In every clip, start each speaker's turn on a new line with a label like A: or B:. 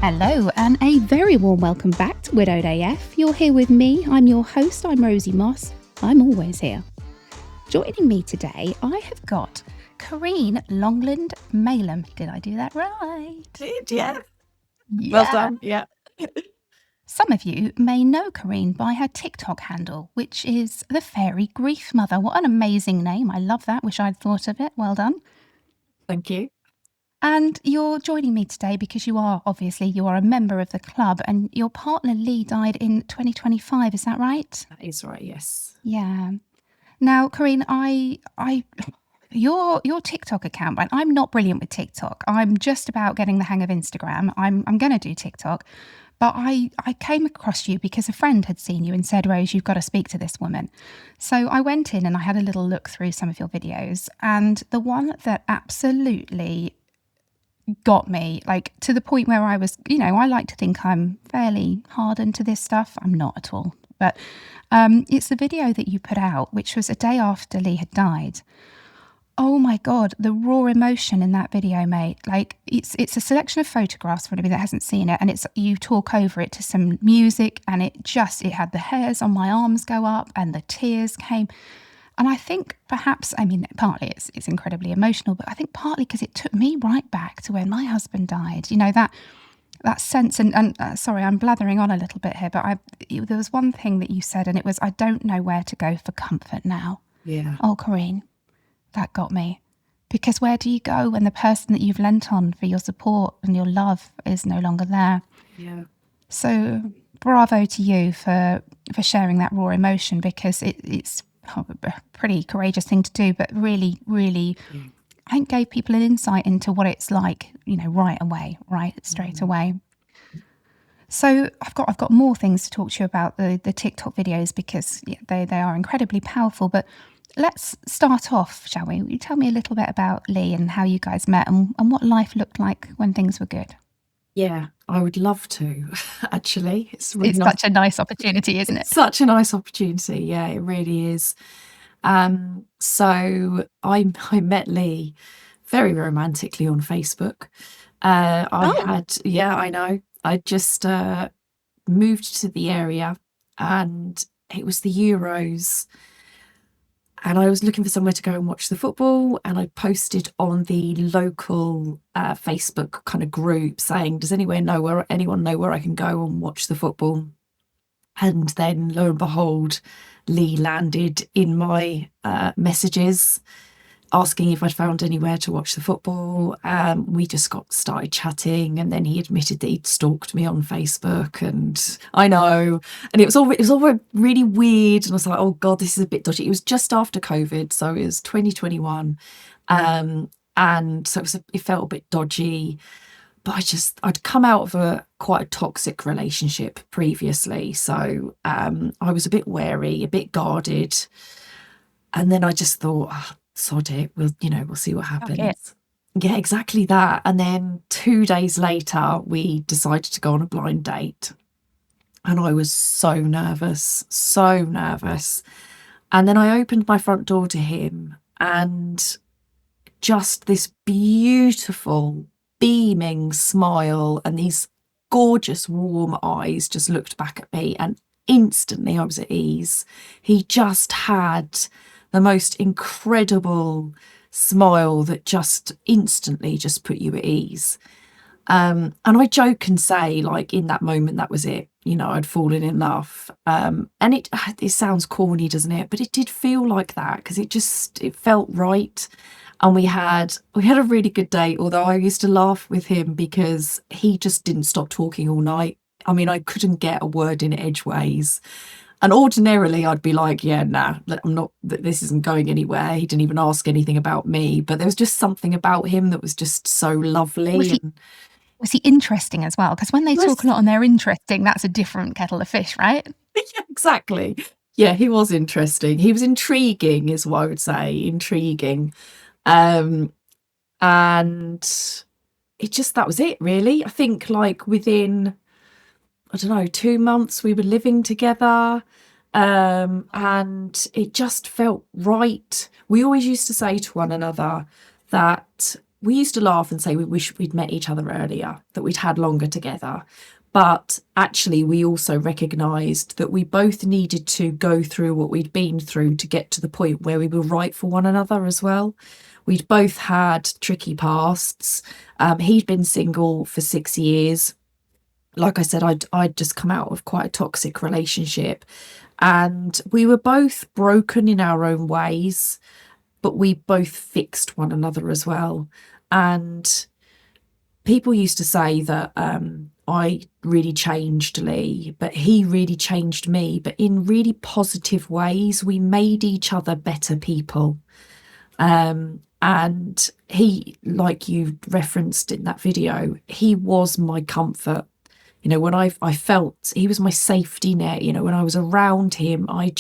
A: Hello, and a very warm welcome back to Widowed AF. You're here with me. I'm your host. I'm Rosie Moss. I'm always here. Joining me today, I have got Corinne Longland-Malam. Did I do that right?
B: Did, yeah. Well done, yeah.
A: Some of you may know Corinne by her TikTok handle, which is the Fairy Grief Mother. What an amazing name. I love that. Wish I'd thought of it. Well done.
B: Thank you.
A: And you're joining me today because you are a member of the club, and your partner Lee died in 2025. Is that right?
B: That is right, yes.
A: Yeah. Now, Corinne, your TikTok account, and I'm not brilliant with TikTok. I'm just about getting the hang of Instagram. I'm going to do TikTok. But I came across you because a friend had seen you and said, Rose, you've got to speak to this woman. So I went in and I had a little look through some of your videos. And the one that absolutely got me, like to the point where I was, I like to think I'm fairly hardened to this stuff. I'm not at all. But it's the video that you put out, which was a day after Lee had died. Oh my God, the raw emotion in that video, mate. Like it's a selection of photographs for anybody that hasn't seen it, and you talk over it to some music, and it had the hairs on my arms go up and the tears came. And I think perhaps, partly it's incredibly emotional, but I think partly because it took me right back to when my husband died. That sense, and sorry, I'm blathering on a little bit here, but there was one thing that you said, and it was, I don't know where to go for comfort now.
B: Yeah.
A: Oh, Corinne, that got me. Because where do you go when the person that you've lent on for your support and your love is no longer there?
B: Yeah.
A: So bravo to you for sharing that raw emotion, because it's a pretty courageous thing to do, but really, really, I think gave people an insight into what it's like, straight away. So I've got more things to talk to you about the TikTok videos, because they are incredibly powerful. But let's start off, shall we? Will you tell me a little bit about Lee and how you guys met and what life looked like when things were good?
B: Yeah, I would love to, actually. It's
A: such a nice opportunity, isn't it?
B: Such a nice opportunity. Yeah, it really is. So I met Lee very romantically on Facebook. I know. I just moved to the area, and it was the Euros. And I was looking for somewhere to go and watch the football, and I posted on the local Facebook kind of group saying, does anyone know where I can go and watch the football? And then lo and behold, Lee landed in my messages asking if I'd found anywhere to watch the football. We just started chatting, and then he admitted that he'd stalked me on Facebook, and I know, and it was all really weird, and I was like, oh God, this is a bit dodgy. It was just after COVID, so it was 2021, and so it felt a bit dodgy. But I'd come out of quite a toxic relationship previously, so I was a bit wary, a bit guarded, and then I just thought, sod it, we'll see what happens.
A: Okay.
B: Yeah, exactly that. And then 2 days later, we decided to go on a blind date, and I was so nervous. And then I opened my front door to him, and just this beautiful beaming smile and these gorgeous warm eyes just looked back at me, and instantly I was at ease. He just had the most incredible smile that just instantly just put you at ease. And I joke and say, like, in that moment, that was it. I'd fallen in love. And it sounds corny, doesn't it? But it did feel like that, because it felt right. And we had a really good date, although I used to laugh with him because he just didn't stop talking all night. I mean, I couldn't get a word in edgeways. And ordinarily I'd be like, yeah, nah, this isn't going anywhere. He didn't even ask anything about me. But there was just something about him that was just so lovely.
A: Was he interesting as well? Because when they talk a lot and they're interesting, that's a different kettle of fish, right?
B: Yeah, exactly. Yeah, he was interesting. He was intriguing, is what I would say. Intriguing. And that was it, really. I think, like, within, I don't know, 2 months we were living together, and it just felt right. We always used to say to one another that we used to laugh and say we wish we'd met each other earlier, that we'd had longer together. But actually, we also recognised that we both needed to go through what we'd been through to get to the point where we were right for one another as well. We'd both had tricky pasts. He'd been single for 6 years. Like I said, I'd just come out of quite a toxic relationship, and we were both broken in our own ways, but we both fixed one another as well. And people used to say that I really changed Lee, but he really changed me, but in really positive ways. We made each other better people. And he, like you referenced in that video, he was my comfort. You know, when I felt he was my safety net, you know, when I was around him, I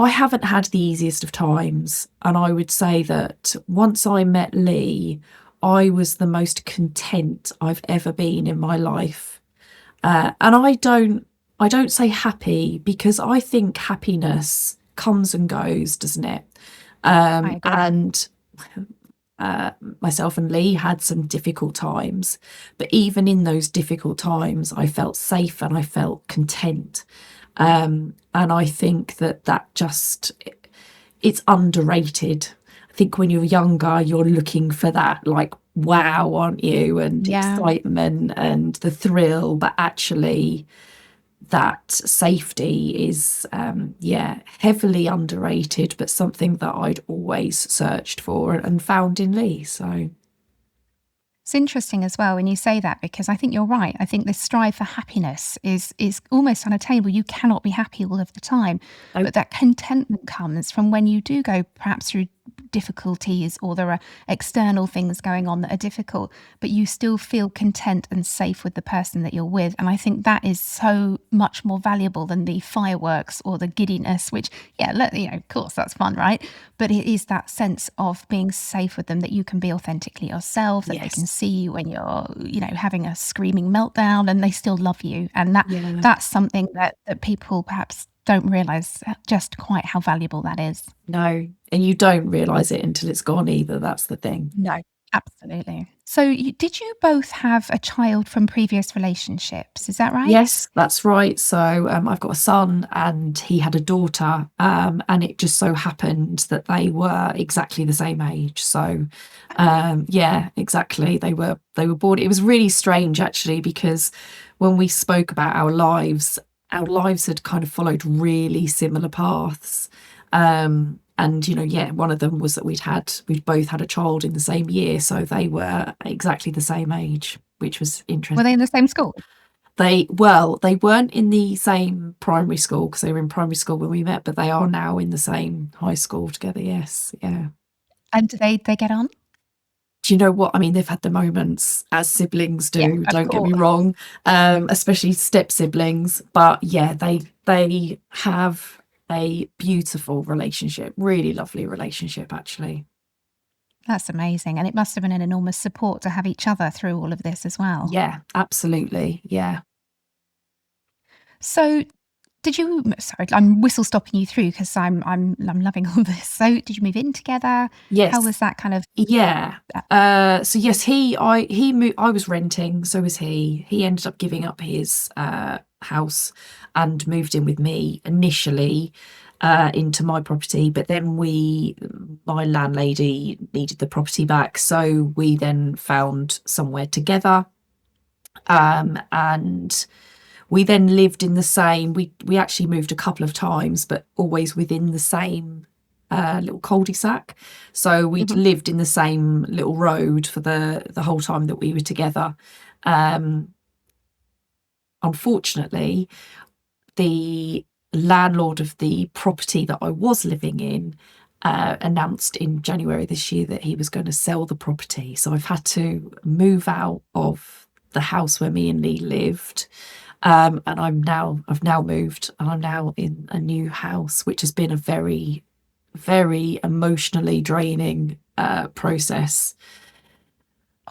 B: haven't had the easiest of times. And I would say that once I met Lee, I was the most content I've ever been in my life. And I don't say happy, because I think happiness comes and goes, doesn't it?
A: I agree.
B: And myself and Lee had some difficult times, but even in those difficult times, I felt safe and I felt content. And I think that just, it's underrated. I think when you're younger, you're looking for that, like, wow, aren't you? And
A: Yeah.
B: excitement and the thrill, but actually that safety is, heavily underrated, but something that I'd always searched for and found in Lee. So
A: It's interesting as well when you say that, because I think you're right. I think this strive for happiness is almost unattainable. You cannot be happy all of the time,
B: I,
A: but that contentment comes from when you do go perhaps through difficulties, or there are external things going on that are difficult, but you still feel content and safe with the person that you're with. And I think that is so much more valuable than the fireworks or the giddiness, which, yeah, of course that's fun, right? But it is that sense of being safe with them, that you can be authentically yourself, that they can
B: yes,
A: see you when you're, having a screaming meltdown, and they still love you. And
B: yeah,
A: that's something that people perhaps don't realize just quite how valuable that is.
B: no, and you don't realise it until it's gone either. That's the thing.
A: No, absolutely. So, did you both have a child from previous relationships? Is that right?
B: Yes, that's right. So I've got a son and he had a daughter, and it just so happened that they were exactly the same age. So yeah, exactly. They were born. It was really strange actually, because when we spoke about our lives had kind of followed really similar paths. And yeah, one of them was that we'd both had a child in the same year, so they were exactly the same age, which was
A: Were they
B: interesting.
A: in the same school?
B: They weren't in the same primary school because they were in primary school when we met, but they are now in the same high school together. Yes, yeah.
A: And do they get on?
B: Do you know what? I mean, they've had the moments as siblings
A: Yeah,
B: do,
A: of
B: don't get me
A: course.
B: wrong, especially step siblings. But yeah, they have a beautiful relationship, really lovely relationship, actually.
A: That's amazing. And it must have been an enormous support to have each other through all of this as well.
B: Yeah, absolutely. Yeah.
A: So, did you, sorry, I'm whistle stopping you through because I'm loving all this. So, did you move in together? How
B: Yes.
A: was that kind of
B: Yeah.
A: uh,
B: So yes, he moved. I was renting, so was he. He ended up giving up his house and moved in with me initially into my property, but then my landlady needed the property back, so we then found somewhere together. And we then lived in the same. We actually moved a couple of times, but always within the same little cul-de-sac. So we'd
A: mhm.
B: lived in the same little road for the whole time that we were together. Um, Unfortunately, the landlord of the property that I was living in announced in January this year that he was going to sell the property. So I've had to move out of the house where me and Lee lived. And I've now moved and I'm now in a new house, which has been a very, very emotionally draining process.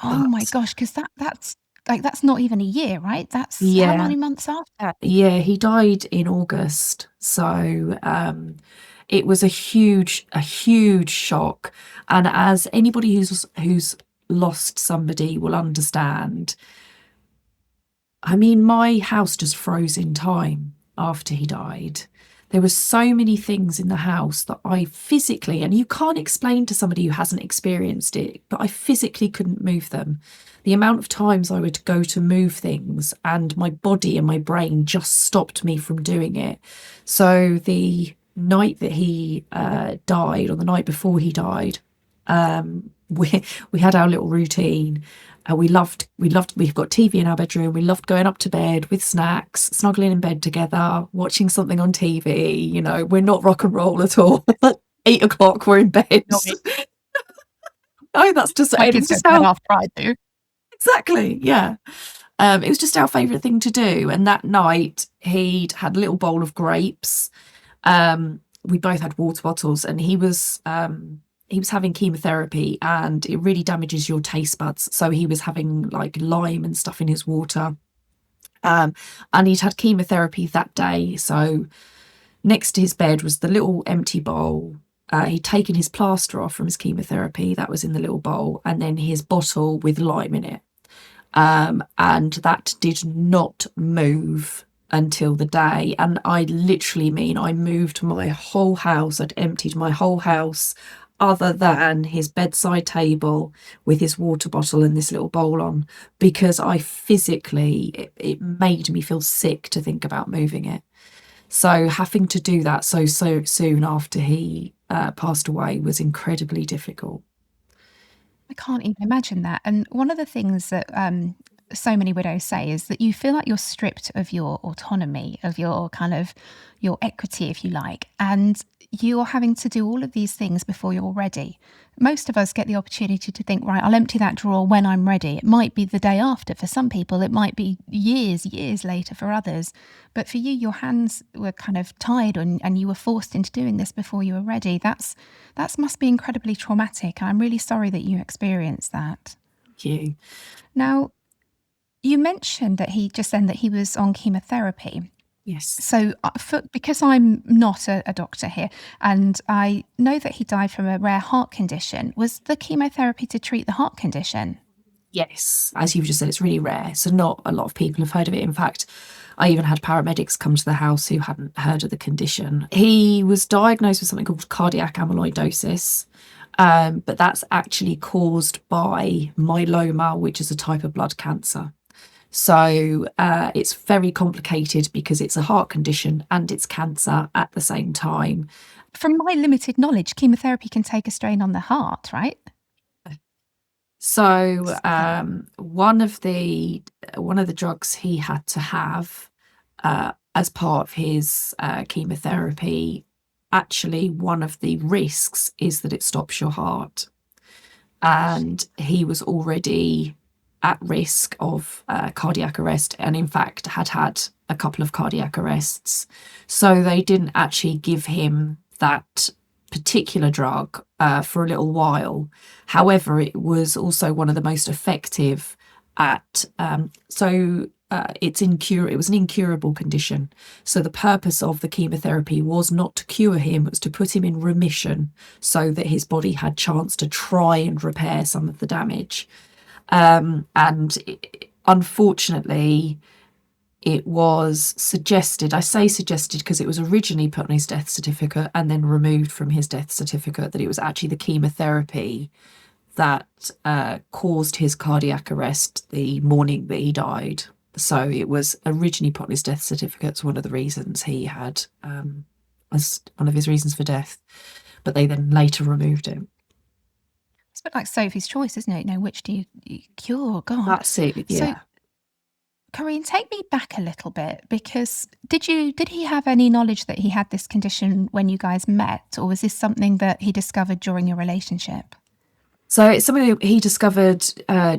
A: Oh my
B: But
A: gosh, because that's not even a year, right? That's how
B: yeah,
A: many months after?
B: yeah, he died in August. So it was a huge shock. And as anybody who's lost somebody will understand, I mean, my house just froze in time after he died. There were so many things in the house that I physically, and you can't explain to somebody who hasn't experienced it, but I physically couldn't move them. The amount of times I would go to move things and my body and my brain just stopped me from doing it. So the night that he died, or the night before he died, we had our little routine. We've got TV in our bedroom. We loved going up to bed with snacks, snuggling in bed together, watching something on TV. You know, we're not rock and roll at all. 8 o'clock, we're in bed.
A: Not me.
B: Oh, that's just
A: My
B: it
A: kids
B: was
A: go
B: just
A: to bed
B: our,
A: after I do.
B: exactly, yeah. It was just our favourite thing to do. And that night, he'd had a little bowl of grapes. We both had water bottles, and he was having chemotherapy, and it really damages your taste buds. So he was having like lime and stuff in his water. And he'd had chemotherapy that day. So next to his bed was the little empty bowl. He'd taken his plaster off from his chemotherapy. That was in the little bowl, and then his bottle with lime in it. And that did not move until the day. And I literally mean I moved my whole house. I'd emptied my whole house, other than his bedside table with his water bottle and this little bowl on, because I physically, it made me feel sick to think about moving it. So having to do that so soon after he passed away was incredibly difficult.
A: I can't even imagine that. And one of the things that so many widows say is that you feel like you're stripped of your autonomy, of your kind of your equity, if you like, and you're having to do all of these things before you're ready. Most of us get the opportunity to think, right, I'll empty that drawer when I'm ready. It might be the day after for some people. It might be years later for others. But for you, your hands were kind of tied and you were forced into doing this before you were ready. That must be incredibly traumatic. I'm really sorry that you experienced that.
B: Thank you.
A: Now, you mentioned that he was on chemotherapy.
B: Yes.
A: So because I'm not a doctor here, and I know that he died from a rare heart condition, was the chemotherapy to treat the heart condition?
B: Yes. As you've just said, it's really rare. So not a lot of people have heard of it. In fact, I even had paramedics come to the house who hadn't heard of the condition. He was diagnosed with something called cardiac amyloidosis. But that's actually caused by myeloma, which is a type of blood cancer. So it's very complicated because it's a heart condition and it's cancer at the same time.
A: From my limited knowledge, chemotherapy can take a strain on the heart, right?
B: So one of the drugs he had to have as part of his chemotherapy, actually one of the risks is that it stops your heart. And he was already at risk of cardiac arrest, and in fact had a couple of cardiac arrests. So they didn't actually give him that particular drug for a little while. However, it was also one of the most effective at it was an incurable condition. So the purpose of the chemotherapy was not to cure him, it was to put him in remission so that his body had chance to try and repair some of the damage. Unfortunately, it was suggested, I say suggested because it was originally put on his death certificate and then removed from his death certificate, that it was actually the chemotherapy that caused his cardiac arrest the morning that he died. So it was originally put on his death certificate as one of the reasons he had, as one of his reasons for death, but they then later removed it.
A: It's a bit like Sophie's Choice, isn't it? You know, which do you cure? God.
B: That's it, yeah.
A: So, Corinne, take me back a little bit, because did he have any knowledge that he had this condition when you guys met, or was this something that he discovered during your relationship?
B: So it's something that he discovered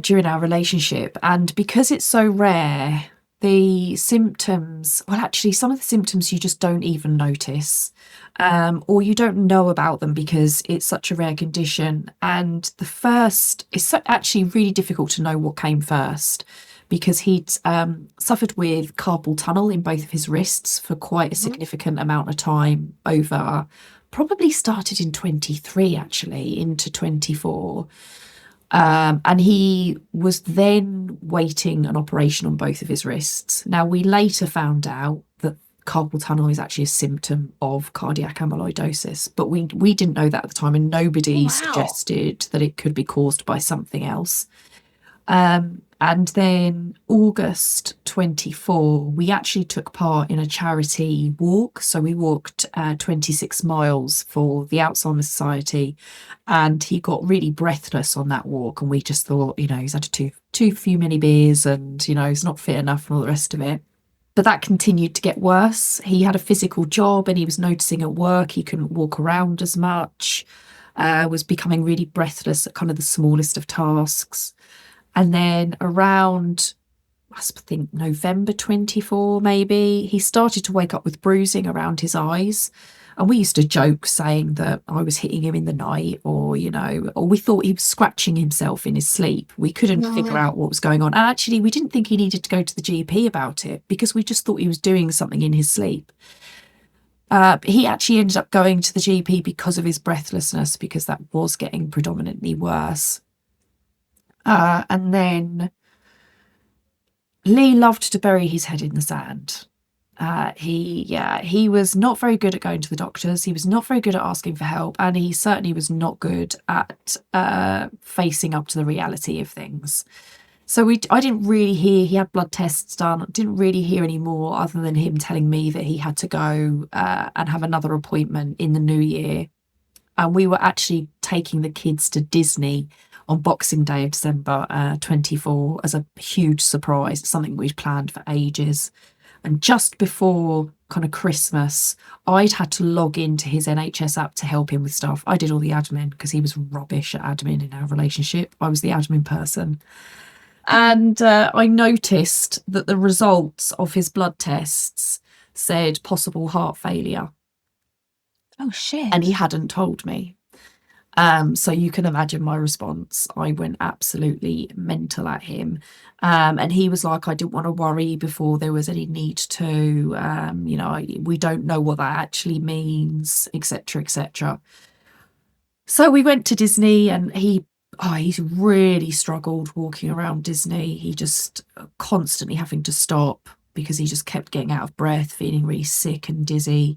B: during our relationship, and because it's so rare, the symptoms, well, actually, some of the symptoms you just don't even notice, or you don't know about them because it's such a rare condition. And it's actually really difficult to know what came first, because he'd suffered with carpal tunnel in both of his wrists for quite a significant amount of time over probably started in 23, actually, into 24. And he was then waiting an operation on both of his wrists. Now, we later found out that carpal tunnel is actually a symptom of cardiac amyloidosis, but we didn't know that at the time, and nobody suggested that it could be caused by something else. And then August 24, we actually took part in a charity walk. So we walked 26 miles for the Alzheimer's Society, and he got really breathless on that walk. And we just thought, he's had too few many beers, and, he's not fit enough and all the rest of it. But that continued to get worse. He had a physical job and he was noticing at work he couldn't walk around as much, was becoming really breathless at kind of the smallest of tasks. And then around, I think, November 24, maybe, he started to wake up with bruising around his eyes. And we used to joke saying that I was hitting him in the night, or, or we thought he was scratching himself in his sleep. We couldn't figure out what was going on. And actually, we didn't think he needed to go to the GP about it, because we just thought he was doing something in his sleep. He actually ended up going to the GP because of his breathlessness, because that was getting predominantly worse. And then Lee loved to bury his head in the sand. He was not very good at going to the doctors. He was not very good at asking for help, and he certainly was not good at facing up to the reality of things. So I didn't really hear, he had blood tests done, didn't really hear any more other than him telling me that he had to go and have another appointment in the new year. And we were actually taking the kids to Disney on Boxing Day of December 24 as a huge surprise, something we'd planned for ages. And just before kind of Christmas, I'd had to log into his NHS app to help him with stuff. I did all the admin because he was rubbish at admin in our relationship. I was the admin person. And I noticed that the results of his blood tests said possible heart failure.
A: Oh, shit.
B: And he hadn't told me. So you can imagine my response. I went absolutely mental at him. And he was like, I didn't want to worry before there was any need to, we don't know what that actually means, etc., etc. So we went to Disney, and he really struggled walking around Disney. He just constantly having to stop because he just kept getting out of breath, feeling really sick and dizzy.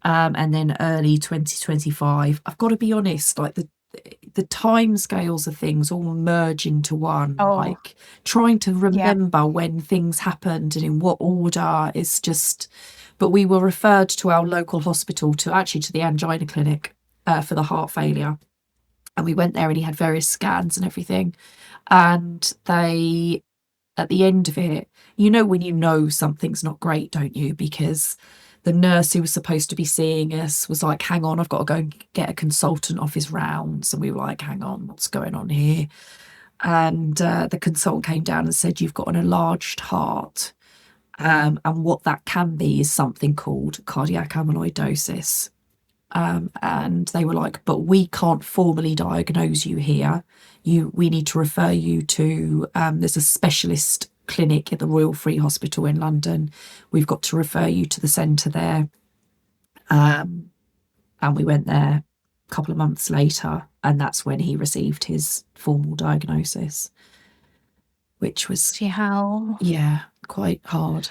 B: And then early 2025, I've got to be honest, like the time scales of things all merge into one. Like trying to remember when things happened and in what order is just. But we were referred to our local hospital, to the angina clinic for the heart failure. And we went there, and he had various scans and everything. And they, at the end of it, when you know something's not great, don't you? Because the nurse who was supposed to be seeing us was like, hang on, I've got to go and get a consultant off his rounds. And we were like, hang on, what's going on here? And the consultant came down and said, you've got an enlarged heart. And what that can be is something called cardiac amyloidosis. And they were like, but we can't formally diagnose you here. We need to refer you to, there's a specialist clinic at the Royal Free Hospital in London. We've got to refer you to the centre there. And we went there a couple of months later, and that's when he received his formal diagnosis, which was quite hard.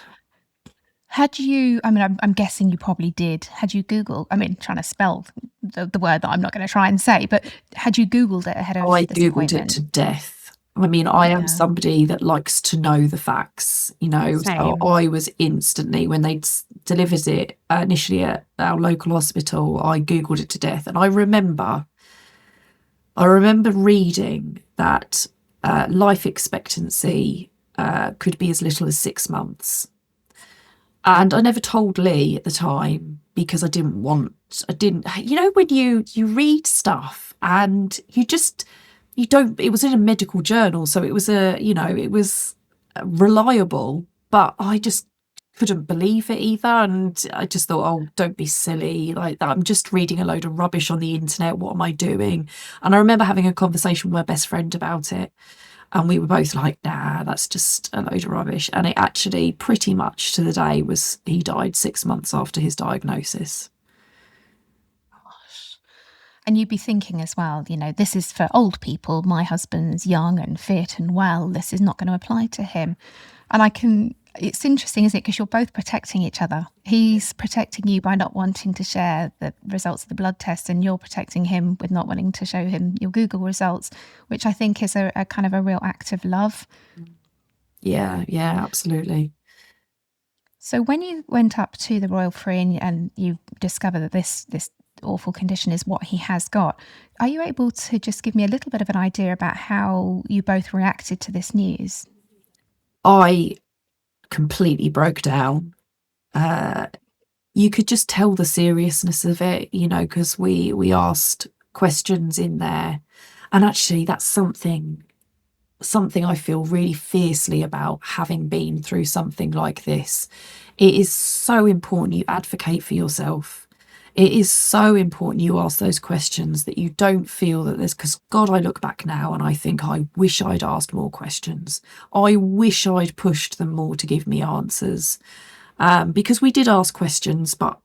A: Had you, I'm guessing you probably did, had you Googled, trying to spell the word that I'm not going to try and say, but had you Googled it ahead of this appointment?
B: I Googled it to death. I am somebody that likes to know the facts,
A: Same.
B: So I was instantly, when they delivered it initially at our local hospital, I Googled it to death. And I remember reading that life expectancy could be as little as 6 months. And I never told Lee at the time because I didn't, when you read stuff and you don't, it was in a medical journal, so it was it was reliable, but I just couldn't believe it either. And I just thought, oh, don't be silly. Like, I'm just reading a load of rubbish on the internet. What am I doing? And I remember having a conversation with my best friend about it. And we were both like, nah, that's just a load of rubbish. And it actually pretty much to the day he died 6 months after his diagnosis.
A: And you'd be thinking as well, this is for old people. My husband's young and fit and well. This is not going to apply to him. And it's interesting, isn't it? Because you're both protecting each other. He's protecting you by not wanting to share the results of the blood test, and you're protecting him with not wanting to show him your Google results, which I think is a kind of a real act of love.
B: Yeah, absolutely.
A: So when you went up to the Royal Free and you discover that this awful condition is what he has got, are you able to just give me a little bit of an idea about how you both reacted to this news?
B: I completely broke down. You could just tell the seriousness of it, because we asked questions in there, and actually that's something I feel really fiercely about, having been through something like this. It is so important you advocate for yourself. It is so important you ask those questions, that you don't feel that because God, I look back now and I think I wish I'd asked more questions. I wish I'd pushed them more to give me answers. Because we did ask questions, but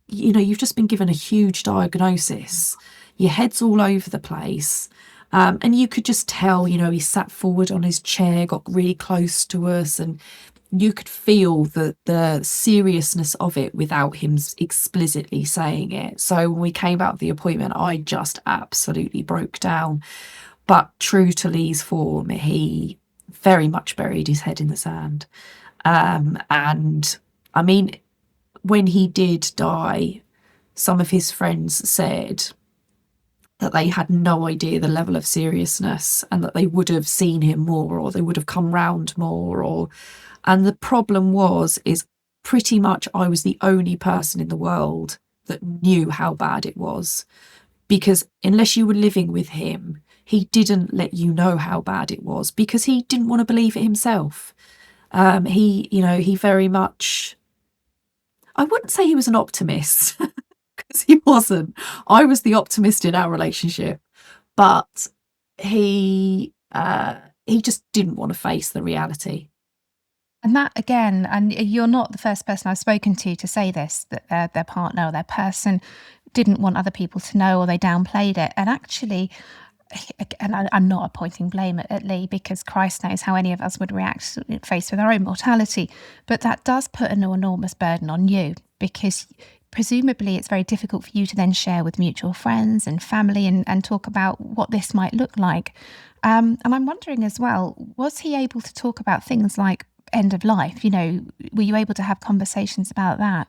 B: you've just been given a huge diagnosis. Your head's all over the place. And you could just tell, he sat forward on his chair, got really close to us, and you could feel the seriousness of it without him explicitly saying it. So when we came out of the appointment, I just absolutely broke down. But true to Lee's form, he very much buried his head in the sand. And I mean, when he did die, some of his friends said that they had no idea the level of seriousness, and that they would have seen him more, or they would have come round more, and the problem is pretty much I was the only person in the world that knew how bad it was, because unless you were living with him, he didn't let you know how bad it was, because he didn't want to believe it himself. He very much, I wouldn't say he was an optimist, because he wasn't. I was the optimist in our relationship, but he just didn't want to face the reality.
A: And that again, and you're not the first person I've spoken to say this, that their partner or their person didn't want other people to know, or they downplayed it. And actually, and I'm not pointing blame at Lee, because Christ knows how any of us would react faced with our own mortality. But that does put an enormous burden on you, because presumably it's very difficult for you to then share with mutual friends and family and talk about what this might look like. And I'm wondering as well, was he able to talk about things like end of life? Were you able to have conversations about that?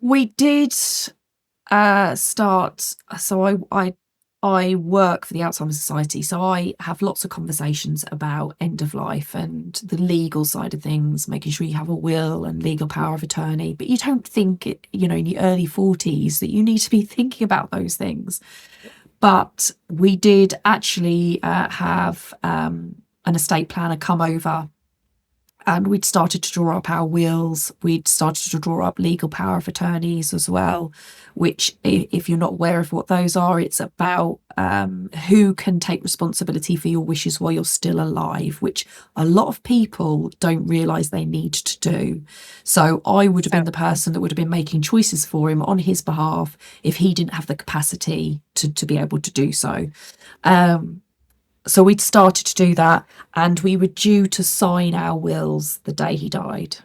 B: We did start. So I work for the Alzheimer's Society, so I have lots of conversations about end of life and the legal side of things, making sure you have a will and legal power of attorney. But you don't think, in your early 40s that you need to be thinking about those things. But we did actually have an estate planner come over, and we'd started to draw up our wills. We'd started to draw up legal power of attorneys as well, which, if you're not aware of what those are, it's about who can take responsibility for your wishes while you're still alive, which a lot of people don't realise they need to do. So I would have been the person that would have been making choices for him on his behalf if he didn't have the capacity to be able to do so. So we'd started to do that, and we were due to sign our wills the day he died.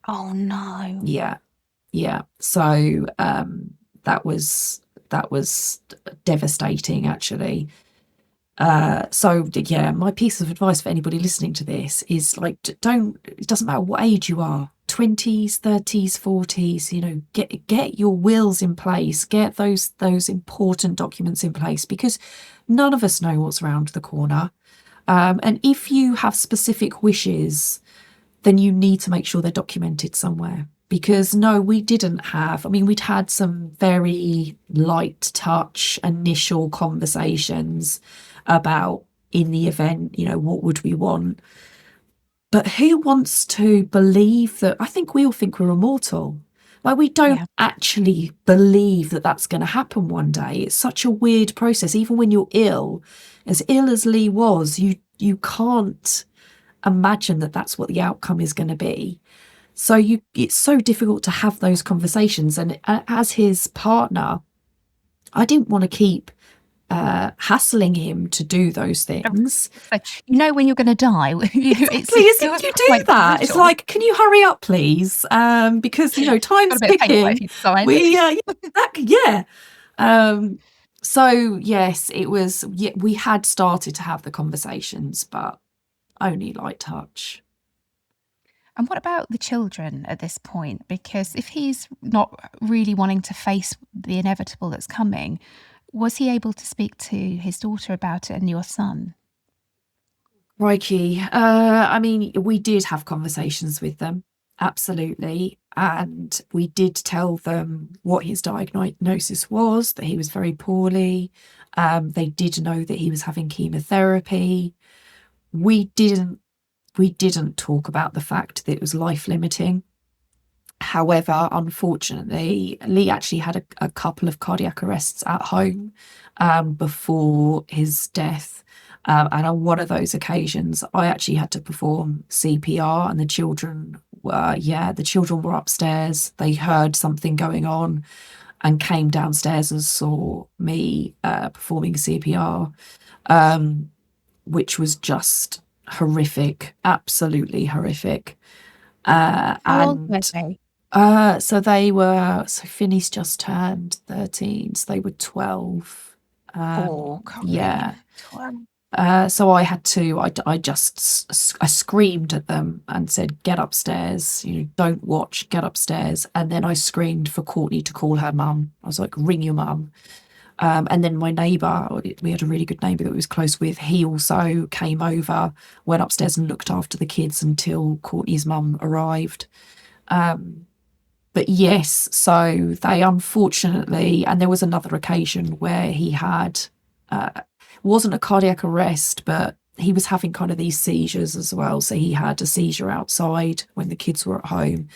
A: Oh no.
B: Yeah. So that was devastating, actually. So yeah, my piece of advice for anybody listening to this is, like, it doesn't matter what age you are, 20s, 30s, 40s, get your wills in place, get those important documents in place, because none of us know what's around the corner. And if you have specific wishes, then you need to make sure they're documented somewhere. Because no, we didn't have, we'd had some very light touch initial conversations about, in the event, what would we want? But who wants to believe that? I think we all think we're immortal. Like, we don't actually believe that that's going to happen one day. It's such a weird process. Even when you're ill as Lee was, you can't imagine that that's what the outcome is going to be. So it's so difficult to have those conversations. And as his partner, I didn't want to keep hassling him to do those
A: Oh,
B: things.
A: so you know when you're going to die.
B: Exactly,
A: It
B: isn't
A: feels
B: you do
A: quite
B: that? It's
A: brutal.
B: like, can you hurry up, please? Because
A: Got a
B: time's
A: bit of paperwork for
B: ticking.
A: you to sign.
B: We yeah, exactly, yeah. Um, so yes, it was. Yeah, we had started to have the conversations, but only light touch.
A: And what about the children at this point? Because if he's not really wanting to face the inevitable that's coming, was he able to speak to his daughter about it and your son?
B: Crikey. I mean, we did have conversations with them, absolutely. And we did tell them what his diagnosis was, that he was very poorly. They did know that he was having chemotherapy. We didn't talk about the fact that it was life limiting. However, unfortunately, Lee actually had a couple of cardiac arrests at home before his death. And on one of those occasions, I actually had to perform CPR, and the children were upstairs. They heard something going on and came downstairs and saw me performing CPR, which was just horrific, absolutely horrific.
A: How old were
B: And
A: they?
B: so Finney's just turned 13, so they were 12.
A: Oh, Corinne.
B: Yeah. So I screamed at them and said, get upstairs, don't watch, get upstairs. And then I screamed for Courtney to call her mum. I was like, ring your mum. And then my neighbour, we had a really good neighbour that we was close with, he also came over, went upstairs and looked after the kids until Courtney's mum arrived. But yes, so they unfortunately, and there was another occasion where he had, wasn't a cardiac arrest, but he was having kind of these seizures as well. So he had a seizure outside when the kids were at home.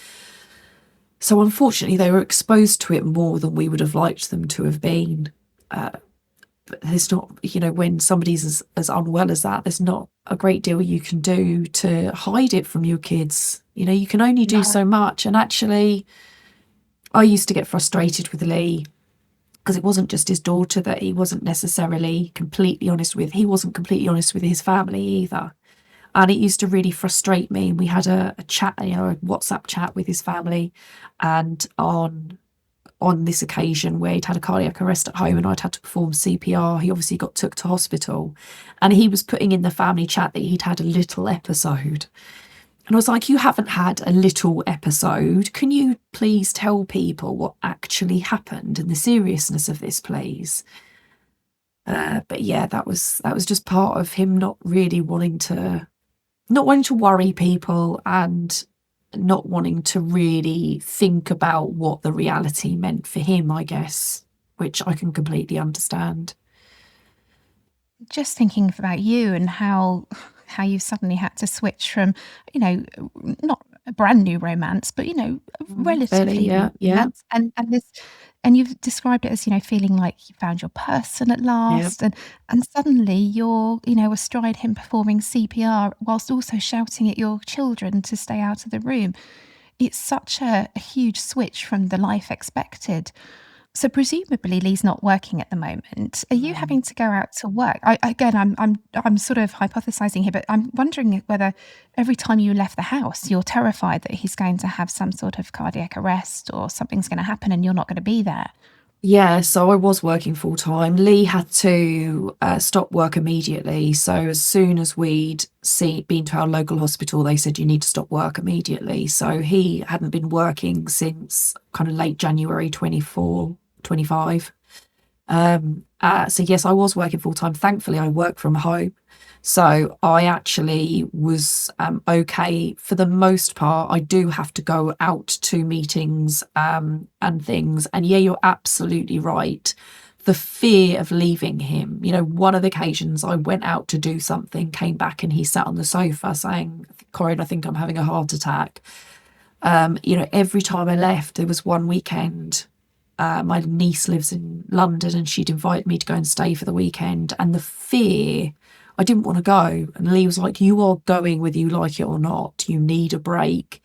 B: So unfortunately, they were exposed to it more than we would have liked them to have been. But there's not, when somebody's as unwell as that, there's not a great deal you can do to hide it from your kids. You can only do
A: No.
B: so much. And actually, I used to get frustrated with Lee because it wasn't just his daughter that he wasn't necessarily completely honest with. He wasn't completely honest with his family either. And it used to really frustrate me. We had a chat, a WhatsApp chat with his family. And on this occasion where he'd had a cardiac arrest at home and I'd had to perform CPR, he obviously got took to hospital. And he was putting in the family chat that he'd had a little episode. And I was like, you haven't had a little episode. Can you please tell people what actually happened and the seriousness of this, please? But yeah, that was just part of him not wanting to worry people and not wanting to really think about what the reality meant for him, I guess, which I can completely understand.
A: Just thinking about you and how you suddenly had to switch from, not a brand new romance, but a
B: Fairly,
A: relatively
B: yeah,
A: new romance, and you've described it as feeling like you found your person at
B: yeah.
A: last, and suddenly you're astride him performing CPR whilst also shouting at your children to stay out of the room. It's such a huge switch from the life expected. So presumably Lee's not working at the moment. Are you
B: Mm.
A: having to go out to work? I'm sort of hypothesizing here, but I'm wondering whether every time you left the house, you're terrified that he's going to have some sort of cardiac arrest or something's going to happen and you're not going to be there.
B: Yeah, so I was working full time. Lee had to stop work immediately. So as soon as we'd been to our local hospital, they said you need to stop work immediately. So he hadn't been working since kind of late January 24, 25. So yes, I was working full time. Thankfully, I work from home. So I actually was okay for the most part. I do have to go out to meetings and things. And yeah, you're absolutely right. The fear of leaving him. One of the occasions I went out to do something, came back and he sat on the sofa saying, Corinne, I think I'm having a heart attack. Every time I left, there was one weekend. My niece lives in London and she'd invited me to go and stay for the weekend. And the fear, I didn't want to go. And Lee was like, you are going whether you like it or not. You need a break.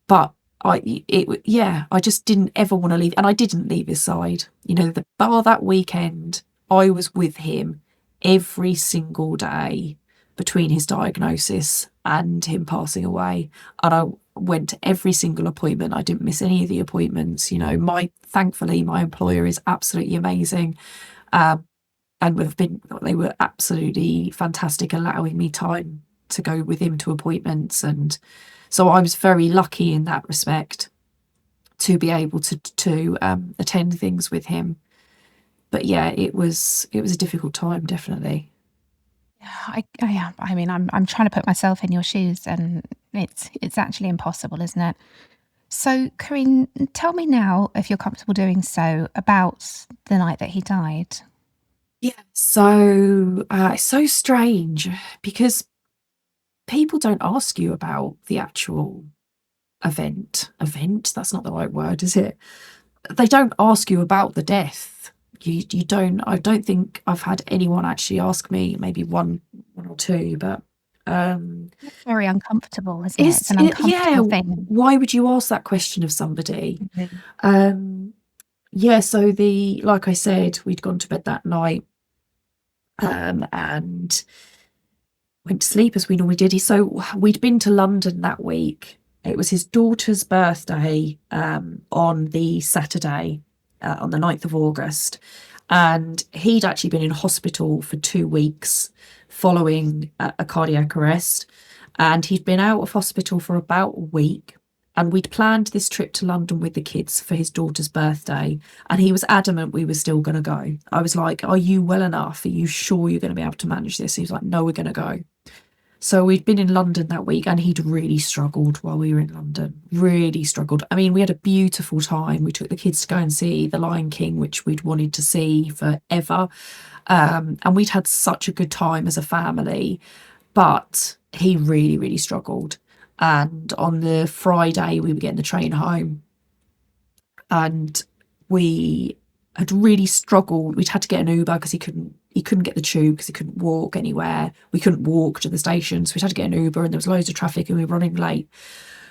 B: But I just didn't ever want to leave, and I didn't leave his side. The bar that weekend, I was with him every single day between his diagnosis and him passing away, and I went to every single appointment. I didn't miss any of the appointments. Thankfully, my employer is absolutely amazing, and they were absolutely fantastic, allowing me time to go with him to appointments, and so I was very lucky in that respect to be able to attend things with him. But yeah, it was a difficult time, definitely.
A: I mean, I'm trying to put myself in your shoes, and it's actually impossible, isn't it? So, Corinne, tell me now, if you're comfortable doing so, about the night that he died.
B: Yeah, so it's so strange because people don't ask you about the actual event. That's not the right word, is it? They don't ask you about the death. You don't. I don't think I've had anyone actually ask me. Maybe one or two, but
A: It's very uncomfortable, isn't it? It's an uncomfortable thing.
B: why would you ask that question of somebody?
A: Mhm.
B: Yeah, so like I said, we'd gone to bed that night, and went to sleep as we normally did. So we'd been to London that week. It was his daughter's birthday, on the Saturday, on the 9th of August. And he'd actually been in hospital for 2 weeks following a cardiac arrest. And he'd been out of hospital for about a week. And we'd planned this trip to London with the kids for his daughter's birthday. And he was adamant we were still going to go. I was like, are you well enough? Are you sure you're going to be able to manage this? He was like, no, we're going to go. So we'd been in London that week, and he'd really struggled while we were in London. Really struggled. I mean, we had a beautiful time. We took the kids to go and see The Lion King, which we'd wanted to see forever. And we'd had such a good time as a family. But he really, really struggled. And on the Friday, we were getting the train home, and we had really struggled. We'd had to get an Uber because he couldn't get the tube because he couldn't walk anywhere. We couldn't walk to the station, so we'd had to get an Uber, and there was loads of traffic and we were running late.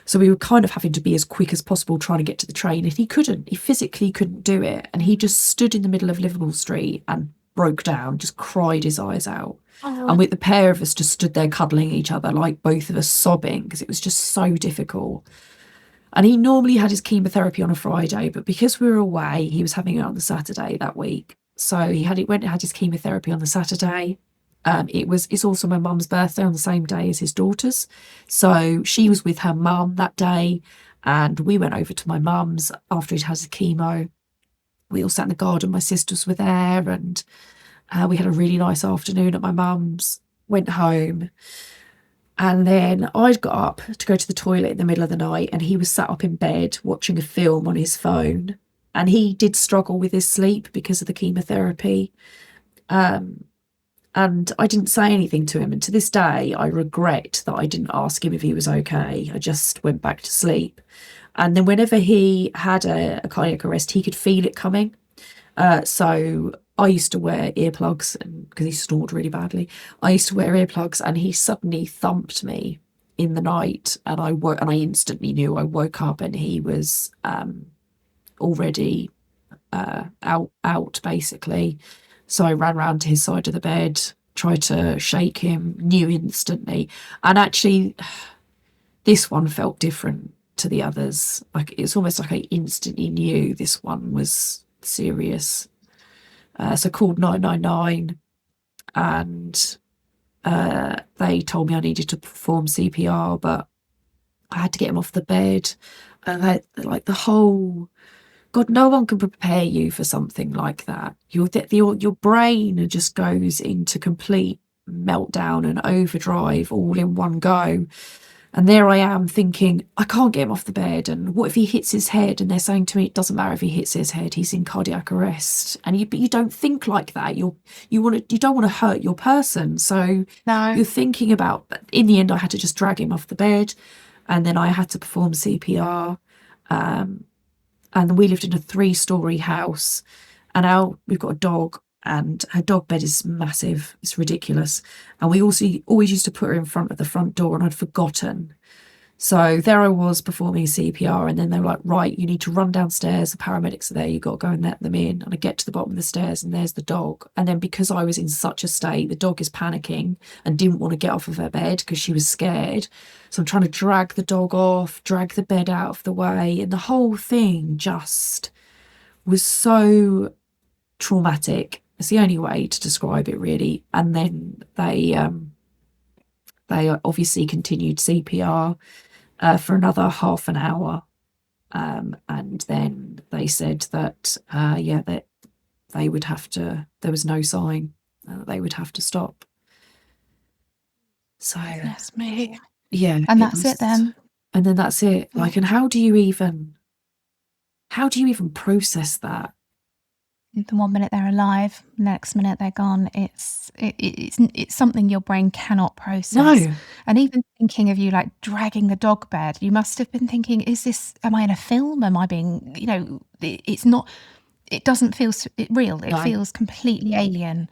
B: So we were kind of having to be as quick as possible trying to get to the train, and he physically couldn't do it. And he just stood in the middle of Liverpool Street and broke down, just cried his eyes out.
A: Oh.
B: And with the pair of us just stood there cuddling each other, like both of us sobbing, because it was just so difficult. And he normally had his chemotherapy on a Friday, but because we were away, he was having it on the Saturday that week. So he went and had his chemotherapy on the Saturday. It's also my mum's birthday on the same day as his daughter's. So she was with her mum that day, and we went over to my mum's after he'd had his chemo. We all sat in the garden. My sisters were there, and we had a really nice afternoon at my mum's, went home. And then I'd got up to go to the toilet in the middle of the night, and he was sat up in bed watching a film on his phone. And he did struggle with his sleep because of the chemotherapy. And I didn't say anything to him. And to this day, I regret that I didn't ask him if he was okay. I just went back to sleep. And then whenever he had a cardiac arrest, he could feel it coming. So I used to wear earplugs because he snored really badly. I used to wear earplugs, and he suddenly thumped me in the night, and I instantly knew. I woke up and he was already out basically. So I ran round to his side of the bed, tried to shake him, knew instantly. And actually, this one felt different to the others. Like, it's almost like I instantly knew this one was serious. So called 999, and they told me I needed to perform CPR, but I had to get him off the bed. And like the whole, God, no one can prepare you for something like that. Your brain just goes into complete meltdown and overdrive all in one go. And there I am thinking, I can't get him off the bed. And what if he hits his head? And they're saying to me, it doesn't matter if he hits his head, he's in cardiac arrest. But you don't think like that. You don't want to hurt your person. So
A: No.
B: you're thinking about, in the end, I had to just drag him off the bed, and then I had to perform CPR. And we lived in a 3-story house, and now we've got a dog, and her dog bed is massive. It's ridiculous. And we also always used to put her in front of the front door, and I'd forgotten So there I was performing CPR, and then they were like, right, you need to run downstairs. The paramedics are there. You've got to go and let them in. And I get to the bottom of the stairs, and there's the dog. And then because I was in such a state, the dog is panicking and didn't want to get off of her bed because she was scared. So I'm trying to drag the dog off, drag the bed out of the way. And the whole thing just was so traumatic. It's the only way to describe it, really. And then they obviously continued CPR for another half an hour. And then they said that, that they would have to, there was no sign, they would have to stop. So,
A: That's me.
B: yeah.
A: And that's it then.
B: And then that's it. Like, and how do you even process that?
A: The 1 minute they're alive, next minute they're gone. It's something your brain cannot process.
B: No.
A: And even thinking of you like dragging the dog bed, you must have been thinking, am I in a film? Am I being, it's not, it doesn't feel real. It feels completely alien.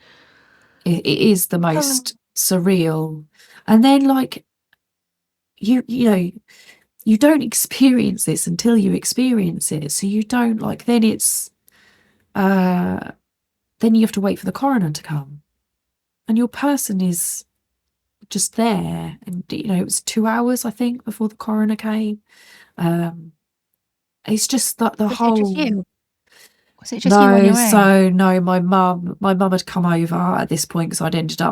B: It is the most surreal. And then like, you don't experience this until you experience it. So you don't like, then it's, then you have to wait for the coroner to come, and your person is just there. And it was 2 hours, I think, before the coroner came. It's just that the whole.
A: Was it just you on your own?
B: So no, my mum had come over at this point because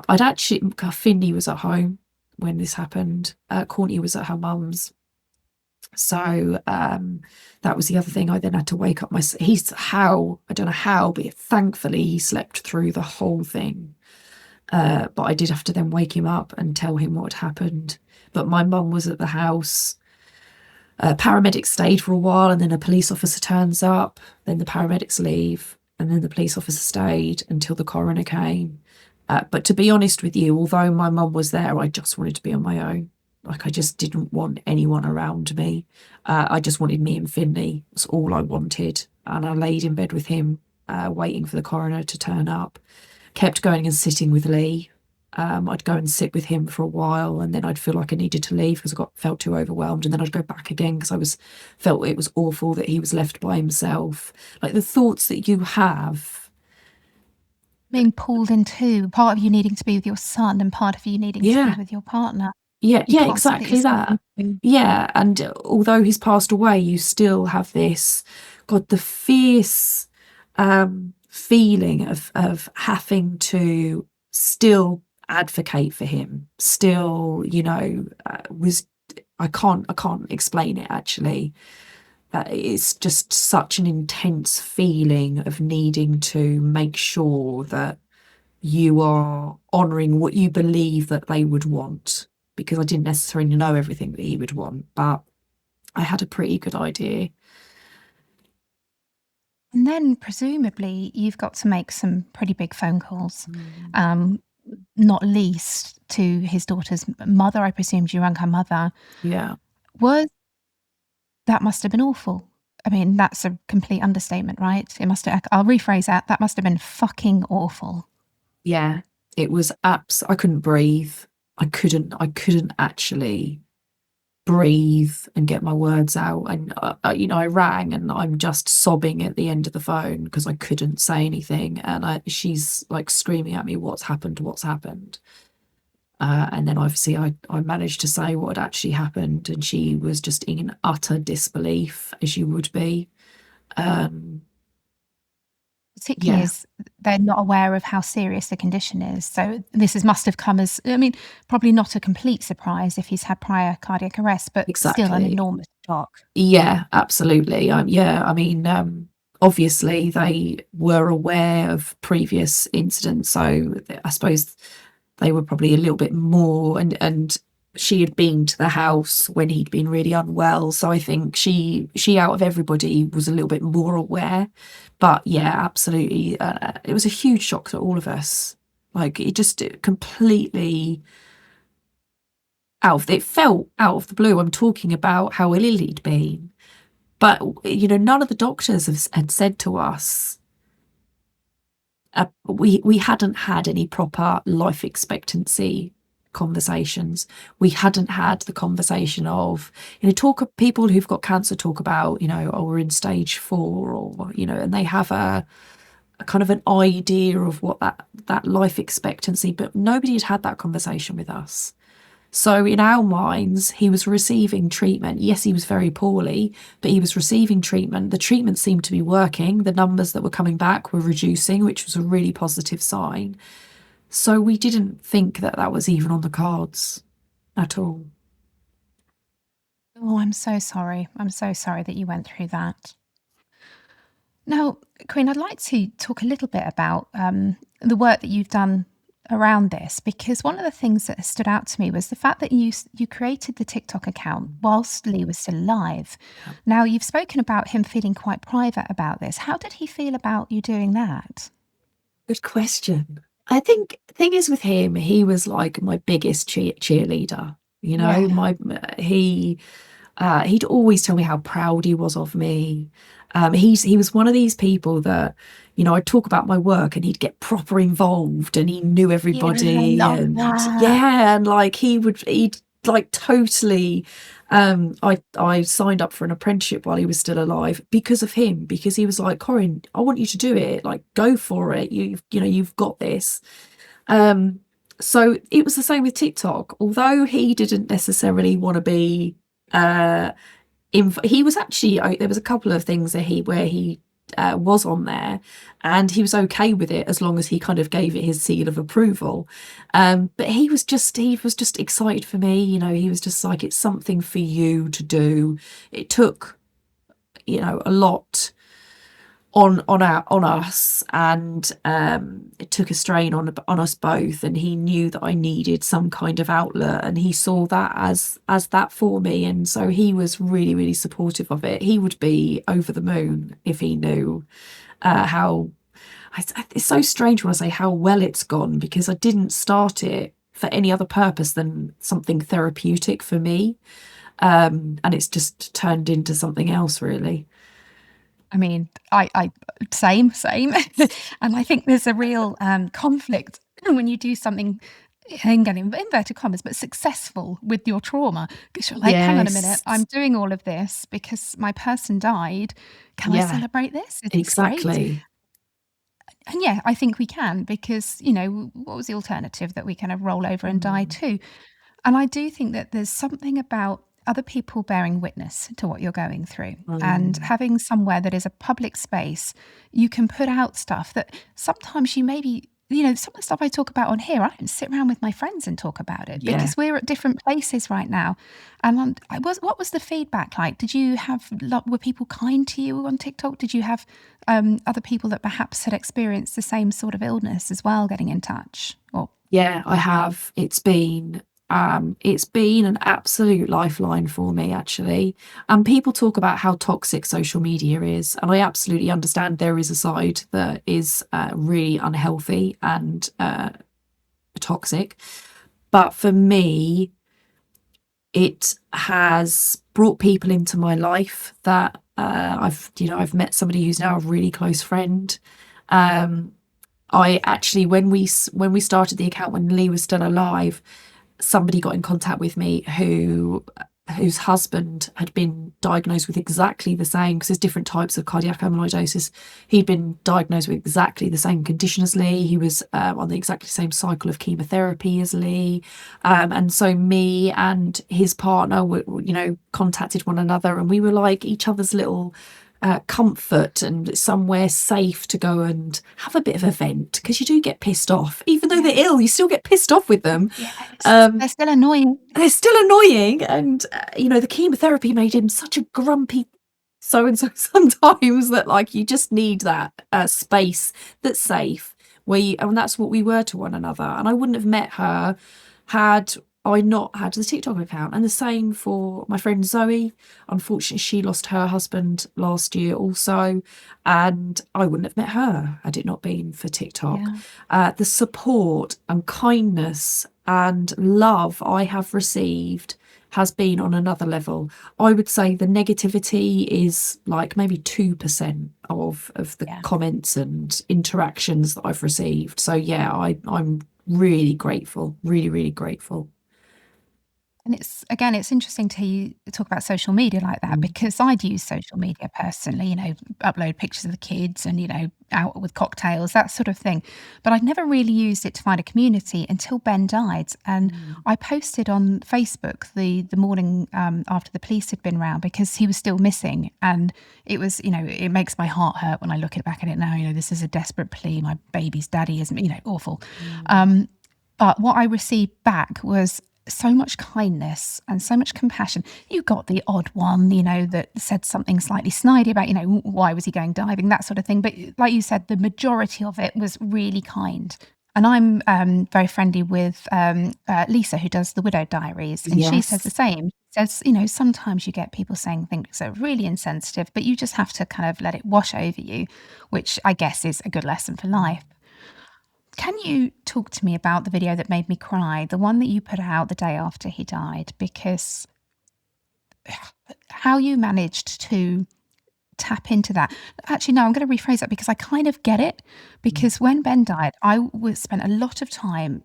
B: I'd actually, Finley was at home when this happened. Courtney was at her mum's. So that was the other thing. I then had to wake up I don't know how, but thankfully he slept through the whole thing. But I did have to then wake him up and tell him what had happened. But my mum was at the house. Paramedics stayed for a while, and then a police officer turns up. Then the paramedics leave, and then the police officer stayed until the coroner came. But to be honest with you, although my mum was there, I just wanted to be on my own. Like, I just didn't want anyone around me. I just wanted me and Finley. That's all I wanted. And I laid in bed with him, waiting for the coroner to turn up. Kept going and sitting with Lee. I'd go and sit with him for a while, and then I'd feel like I needed to leave because I felt too overwhelmed. And then I'd go back again because felt it was awful that he was left by himself. Like, the thoughts that you have.
A: Being pulled in two, part of you needing to be with your son and part of you needing to be with your partner.
B: Yeah, exactly that. Yeah, and although he's passed away, you still have this, the fierce feeling of having to still advocate for him. Still, I can't explain it actually. It's just such an intense feeling of needing to make sure that you are honouring what you believe that they would want. Because I didn't necessarily know everything that he would want, but I had a pretty good idea.
A: And then presumably you've got to make some pretty big phone calls, not least to his daughter's mother. I presumed you rang her mother.
B: Yeah.
A: That must have been awful. I mean, that's a complete understatement, right? I'll rephrase that. That must have been fucking awful.
B: Yeah, it was I couldn't breathe. I couldn't actually breathe and get my words out. And, I rang and I'm just sobbing at the end of the phone because I couldn't say anything. And she's like screaming at me, what's happened? And then obviously I managed to say what had actually happened. And she was just in utter disbelief, as you would be.
A: Particularly as they're not aware of how serious the condition is. So this must have come as, probably not a complete surprise if he's had prior cardiac arrest, but still an enormous shock.
B: Yeah, absolutely. Obviously they were aware of previous incidents, so I suppose they were probably a little bit more, and she had been to the house when he'd been really unwell, so I think she out of everybody was a little bit more aware. But yeah, absolutely, it was a huge shock to all of us. Like, it just completely it felt out of the blue. I'm talking about how ill he'd been, but none of the doctors had said to us we hadn't had any proper life expectancy conversations. We hadn't had the conversation of, people who've got cancer talk about, oh, we're in stage 4, or, and they have a kind of an idea of what that life expectancy, but nobody had that conversation with us. So in our minds, he was receiving treatment. Yes, he was very poorly, but he was receiving treatment. The treatment seemed to be working. The numbers that were coming back were reducing, which was a really positive sign. So we didn't think that was even on the cards at all.
A: Oh, I'm so sorry. I'm so sorry that you went through that. Now, Corinne, I'd like to talk a little bit about the work that you've done around this, because one of the things that stood out to me was the fact that you created the TikTok account whilst Lee was still alive. Now, you've spoken about him feeling quite private about this. How did he feel about you doing that?
B: Good question. I think the thing is with him, he was like my biggest cheerleader. He'd always tell me how proud he was of me. He was one of ththese people that, I'd talk about my work and he'd get proper involved, and he knew everybody.
A: Yeah, I love
B: and
A: that.
B: yeah, and like he'd like totally. I signed up for an apprenticeship while he was still alive because of him, because he was like, Corinne, I want you to do it. Like, go for it. You've got this. So it was the same with TikTok. Although he didn't necessarily want to be, he was actually, there was a couple of things that where he was on there, and he was okay with it as long as he kind of gave it his seal of approval. But he was just excited for me. He was just like, it's something for you to do. It took, a lot on us, and it took a strain on us both, and he knew that I needed some kind of outlet, and he saw that as that for me, and so he was really, really supportive of it. He would be over the moon if he knew how it's so strange when I say how well it's gone, because I didn't start it for any other purpose than something therapeutic for me, and it's just turned into something else, really.
A: I mean, I same, and I think there's a real conflict when you do something, again, in inverted commas, but successful with your trauma, because you're like, hang on a minute, I'm doing all of this because my person died. Can I celebrate this? Is this great?
B: Exactly.
A: And yeah, I think we can, because, what was the alternative? That we kind of roll over and die too. And I do think that there's something about other people bearing witness to what you're going through, and having somewhere that is a public space. You can put out stuff that sometimes you maybe, some of the stuff I talk about on here, I don't sit around with my friends and talk about it, because we're at different places right now. And what was the feedback like? Were people kind to you on TikTok? Did you have other people that perhaps had experienced the same sort of illness as well getting in touch?
B: Yeah, I have. It's been an absolute lifeline for me, actually. And people talk about how toxic social media is, and I absolutely understand there is a side that is really unhealthy and toxic. But for me, it has brought people into my life that I've met somebody who's now a really close friend. I actually, when we started the account, when Lee was still alive, somebody got in contact with me whose husband had been diagnosed with exactly the same, because there's different types of cardiac amyloidosis. He'd been diagnosed with exactly the same condition as Lee. He was on the exactly same cycle of chemotherapy as Lee. And so me and his partner were, contacted one another, and we were like each other's little comfort and somewhere safe to go and have a bit of a vent, because you do get pissed off. Even though they're ill, you still get pissed off with them.
A: They're still annoying.
B: And the chemotherapy made him such a grumpy so-and-so sometimes, that like you just need that space that's safe, and that's what we were to one another. And I wouldn't have met her had I not had the TikTok account. And the same for my friend Zoe. Unfortunately, she lost her husband last year also, and I wouldn't have met her had it not been for TikTok. The support and kindness and love I have received has been on another level. I would say the negativity is like maybe 2% of the comments and interactions that I've received. So yeah, I'm really grateful, really, really grateful.
A: And it's interesting to hear you talk about social media like that, because I'd use social media personally, upload pictures of the kids and, out with cocktails, that sort of thing. But I'd never really used it to find a community until Ben died. And I posted on Facebook the morning after the police had been round, because he was still missing. And it was, it makes my heart hurt when I look back at it now. This is a desperate plea. My baby's daddy isn't, awful. But what I received back was so much kindness and so much compassion. You got the odd one, that said something slightly snidey about, why was he going diving, that sort of thing. But like you said, the majority of it was really kind. And I'm very friendly with Lisa, who does the Widow Diaries, and she says the same. She says, sometimes you get people saying things that are really insensitive, but you just have to kind of let it wash over you, which I guess is a good lesson for life. Can you talk to me about the video that made me cry, the one that you put out the day after he died? Because how you managed to tap into that. Actually, no, I'm going to rephrase that, because I kind of get it. Because when Ben died, spent a lot of time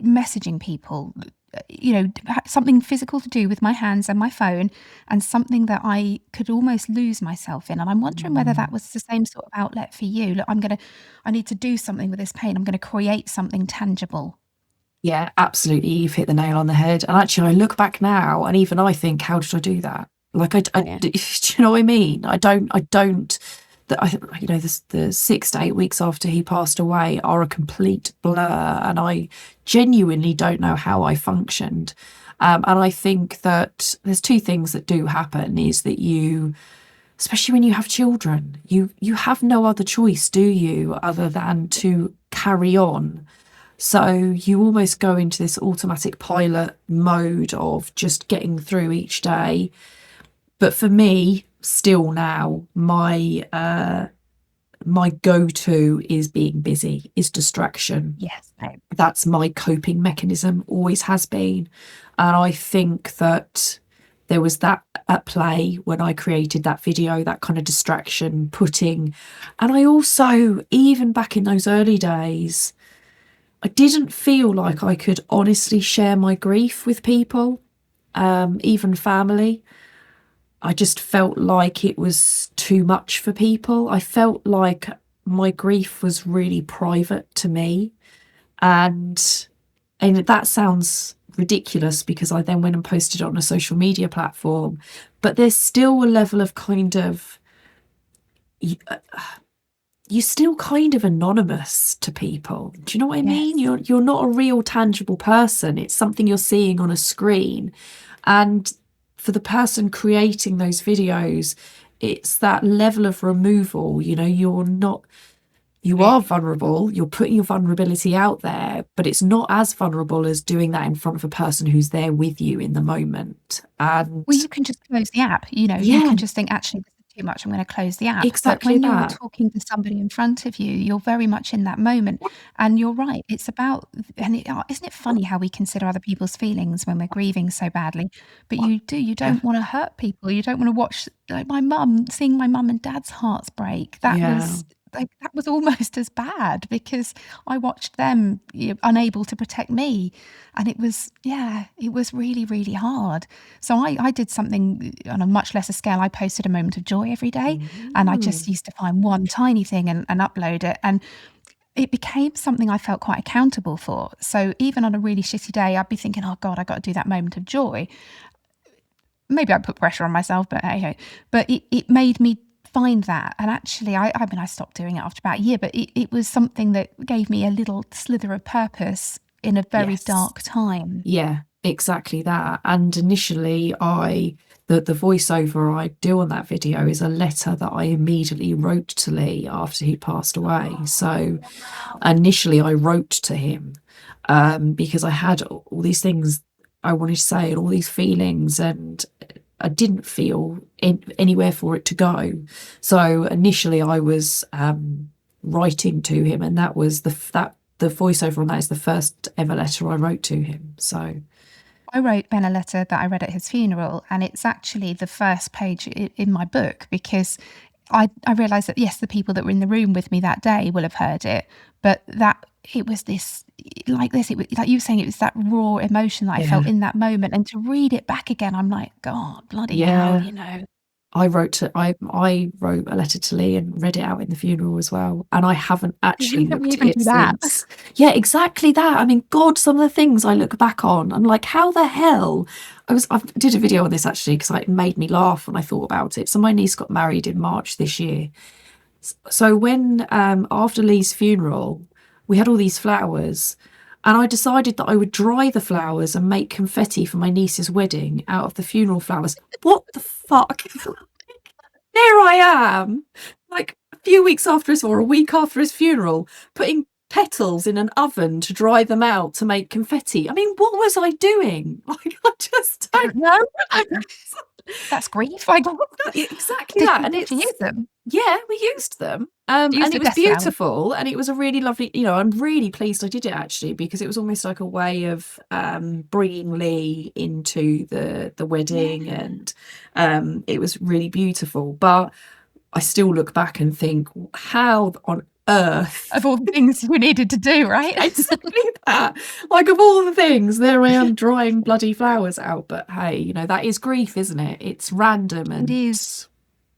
A: messaging people, something physical to do with my hands and my phone, and something that I could almost lose myself in. And I'm wondering whether that was the same sort of outlet for you. Look, I need to do something with this pain. I'm going to create something tangible.
B: Yeah, absolutely. You've hit the nail on the head. And actually, I look back now, and even I think, how did I do that? Like, do you know what I mean? The 6 to 8 weeks after he passed away are a complete blur, and I genuinely don't know how I functioned. And I think that there's two things that do happen, is that you, especially when you have children, you have no other choice, do you, other than to carry on. So you almost go into this automatic pilot mode of just getting through each day. But for me, still now, my go-to is being busy, is distraction.
A: Yes.
B: That's my coping mechanism, always has been. And I think that there was that at play when I created that video, that kind of distraction and I also, even back in those early days, I didn't feel like I could honestly share my grief with people, even family. I just felt like it was too much for people. I felt like my grief was really private to me. And that sounds ridiculous, because I then went and posted it on a social media platform. But there's still a level of kind of, you're still kind of anonymous to people. Do you know what I mean? You're not a real tangible person. It's something you're seeing on a screen. And for the person creating those videos, it's that level of removal. You are vulnerable, you're putting your vulnerability out there, but it's not as vulnerable as doing that in front of a person who's there with you in the moment. And
A: you can just close the app, you can just think, actually, this is too much, I'm going to close the app.
B: Exactly.
A: But when you're talking to somebody in front of you, you're very much in that moment. And you're right, it's about, isn't it funny how we consider other people's feelings when we're grieving so badly? But you don't want to hurt people. You don't want to watch, like seeing my mum and dad's hearts break. That was almost as bad, because I watched them unable to protect me, and it was really, really hard. So I did something on a much lesser scale. I posted a moment of joy every day, and I just used to find one tiny thing and upload it, and it became something I felt quite accountable for. So even on a really shitty day, I'd be thinking, oh God, I got to do that moment of joy. Maybe I put pressure on myself, but hey. But it made me find that. And actually, I stopped doing it after about a year, but it was something that gave me a little slither of purpose in a very dark time.
B: Yeah, exactly that. And initially, the voiceover I do on that video is a letter that I immediately wrote to Lee after he passed away. So initially, I wrote to him because I had all these things I wanted to say and all these feelings, and I didn't feel anywhere for it to go. So initially I was writing to him, and that was the voiceover on that is the first ever letter I wrote to him. So
A: I wrote Ben a letter that I read at his funeral, and it's actually the first page in my book, because I realised that, yes, the people that were in the room with me that day will have heard it, but that it was this, it was like you were saying, it was that raw emotion that I
B: Yeah.
A: felt in that moment. And to read it back again, I'm like, God, bloody hell,
B: Yeah.
A: you know.
B: I wrote a letter to Lee and read it out in the funeral as well. And I haven't actually
A: Why don't we
B: looked at
A: even
B: it
A: do that?
B: since. Yeah, exactly that. I mean, God, some of the things I look back on, I'm like, how the hell? I did a video on this actually because it made me laugh when I thought about it. So my niece got married in March this year. So when after Lee's funeral, we had all these flowers, and I decided that I would dry the flowers and make confetti for my niece's wedding out of the funeral flowers. What the fuck? Here I am, like a few weeks after his, or a week after his funeral, putting petals in an oven to dry them out to make confetti. I mean, what was I doing? Like, I just don't know.
A: That's grief. I don't.
B: Exactly that. And
A: Did you use them?
B: yeah, we used them.
A: Use
B: And
A: the
B: it was
A: death flower.
B: beautiful and it was a really lovely, I'm really pleased I did it actually because it was almost like a way of bringing Lee into the wedding and it was really beautiful. But I still look back and think, how on earth?
A: Of all the things we needed to do, right?
B: Exactly that. Like, of all the things, there I am drying bloody flowers out. But hey, that is grief, isn't it? It's random and
A: It is.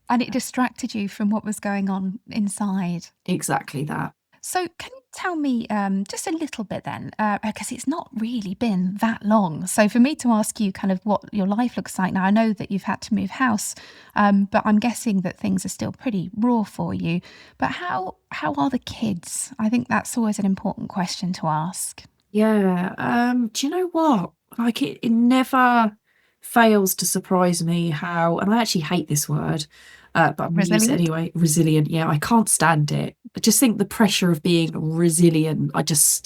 A: And it distracted you from what was going on inside.
B: exactly that.
A: So, can you tell me just a little bit then? Because it's not really been that long. So, for me to ask you kind of what your life looks like now, I know that you've had to move house, but I'm guessing that things are still pretty raw for you. But how are the kids? I think that's always an important question to ask.
B: Yeah. Do you know what? Like it never fails to surprise me how, and I actually hate this word, but I'm gonna use it
A: Resilient?
B: anyway. Resilient. Yeah, I can't stand it. I just think the pressure of being resilient,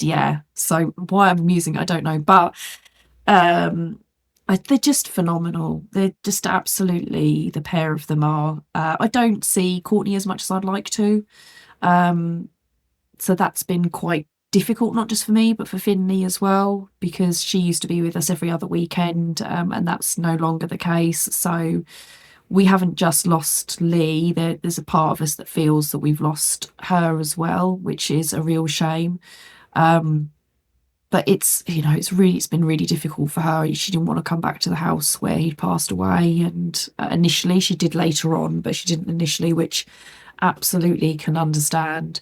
B: yeah. So why I'm using it, I don't know. But um they're just phenomenal. They're just absolutely, the pair of them are. I don't see Courtney as much as I'd like to. Um, so that's been quite difficult, not just for me, but for Finley as well, because she used to be with us every other weekend, and that's no longer the case. So we haven't just lost Lee. There's a part of us that feels that we've lost her as well, which is a real shame. But it's been really difficult for her. She didn't want to come back to the house where he'd passed away, and initially she did later on, but she didn't initially, which absolutely can understand.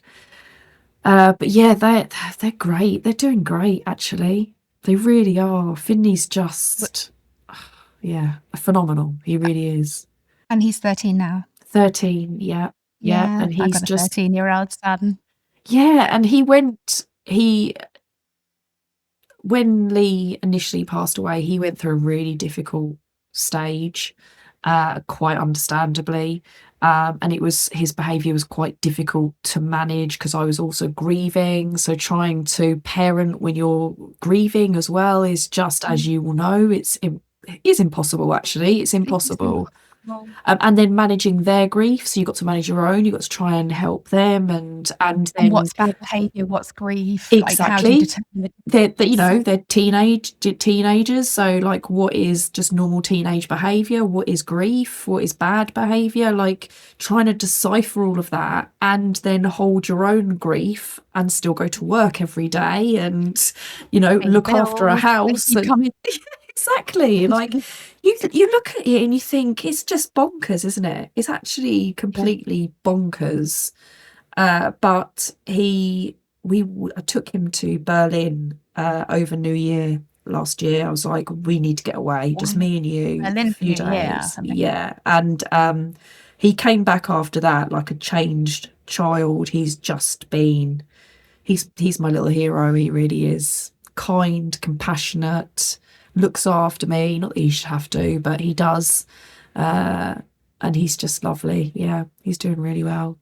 B: But yeah, they're great. They're doing great, actually. They really are. Finley's just, yeah, phenomenal. He really is.
A: And he's 13 now.
B: 13, yeah, yeah,
A: Yeah,
B: and
A: I've
B: he's
A: got a
B: just,
A: 13-year-old son.
B: yeah, and when Lee initially passed away, he went through a really difficult stage, quite understandably. And his behaviour was quite difficult to manage because I was also grieving. So trying to parent when you're grieving as well is just, as you will know, it is impossible. Actually, it's impossible. And then managing their grief, so you've got to manage your own. You've got to try and help them, and
A: And
B: then
A: what's bad behaviour? What's grief? Like, how do you
B: exactly.
A: determine the difference?
B: They're teenagers, so like what is just normal teenage behavior, what is grief, what is bad behavior, like trying to decipher all of that and then hold your own grief and still go to work every day and
A: Pay the
B: look after a
A: bills, they
B: house
A: keep
B: and
A: coming.
B: exactly, like you look at it and you think it's just bonkers, isn't it? It's actually completely bonkers. But I took him to Berlin over New Year last year. I was like, we need to get away, just
A: Wow.
B: me and you, a
A: Berlin for
B: few
A: New Year.
B: days. Yeah. And he came back after that like a changed child. He's my little hero. He really is kind, compassionate, looks after me. Not that he should have to, but he does. And he's just lovely. Yeah, he's doing really well.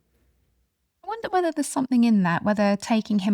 A: I wonder whether there's something in that, whether taking him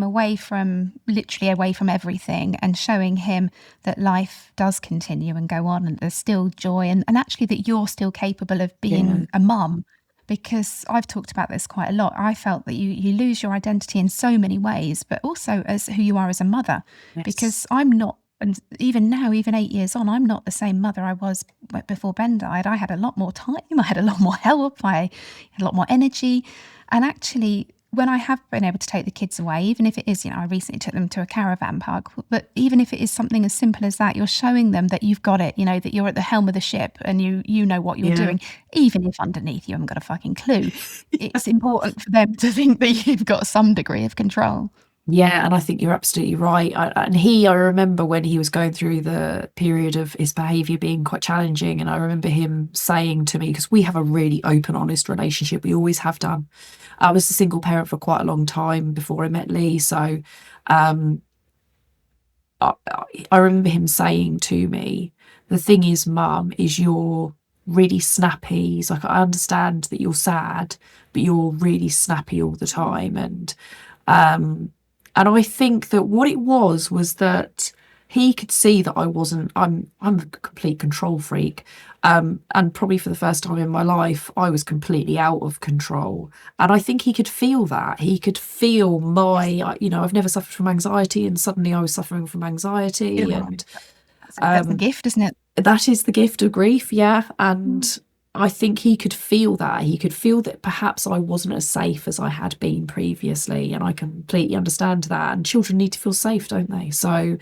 A: literally away from everything and showing him that life does continue and go on and there's still joy and actually that you're still capable of
B: Yeah.
A: being a mum. Because I've talked about this quite a lot. I felt that you lose your identity in so many ways, but also as who you are as a mother.
B: Yes.
A: Because I'm not, and even now, even 8 years on, I'm not the same mother I was before Ben died. I had a lot more time, I had a lot more help, I had a lot more energy. And actually, when I have been able to take the kids away, even if it is, I recently took them to a caravan park, but even if it is something as simple as that, you're showing them that you've got it, that you're at the helm of the ship and you know what you're
B: Yeah.
A: doing, even if underneath you haven't got a fucking clue. It's important for them to think that you've got some degree of control.
B: Yeah, and I think you're absolutely right. I remember when he was going through the period of his behaviour being quite challenging, and I remember him saying to me, because we have a really open, honest relationship, we always have done. I was a single parent for quite a long time before I met Lee, so um, I, I remember him saying to me, "The thing is, Mum, is you're really snappy." He's like, "I understand that you're sad, but you're really snappy all the time," um, and I think that what it was that he could see that I'm a complete control freak. And probably for the first time in my life, I was completely out of control. And I think he could feel that. He could feel I've never suffered from anxiety, and suddenly I was suffering from anxiety.
A: Yeah.
B: And
A: That's the gift, isn't it?
B: that is the gift of grief, yeah.
A: Mm.
B: And I think he could feel that. He could feel that perhaps I wasn't as safe as I had been previously. And I completely understand that. And children need to feel safe, don't they? So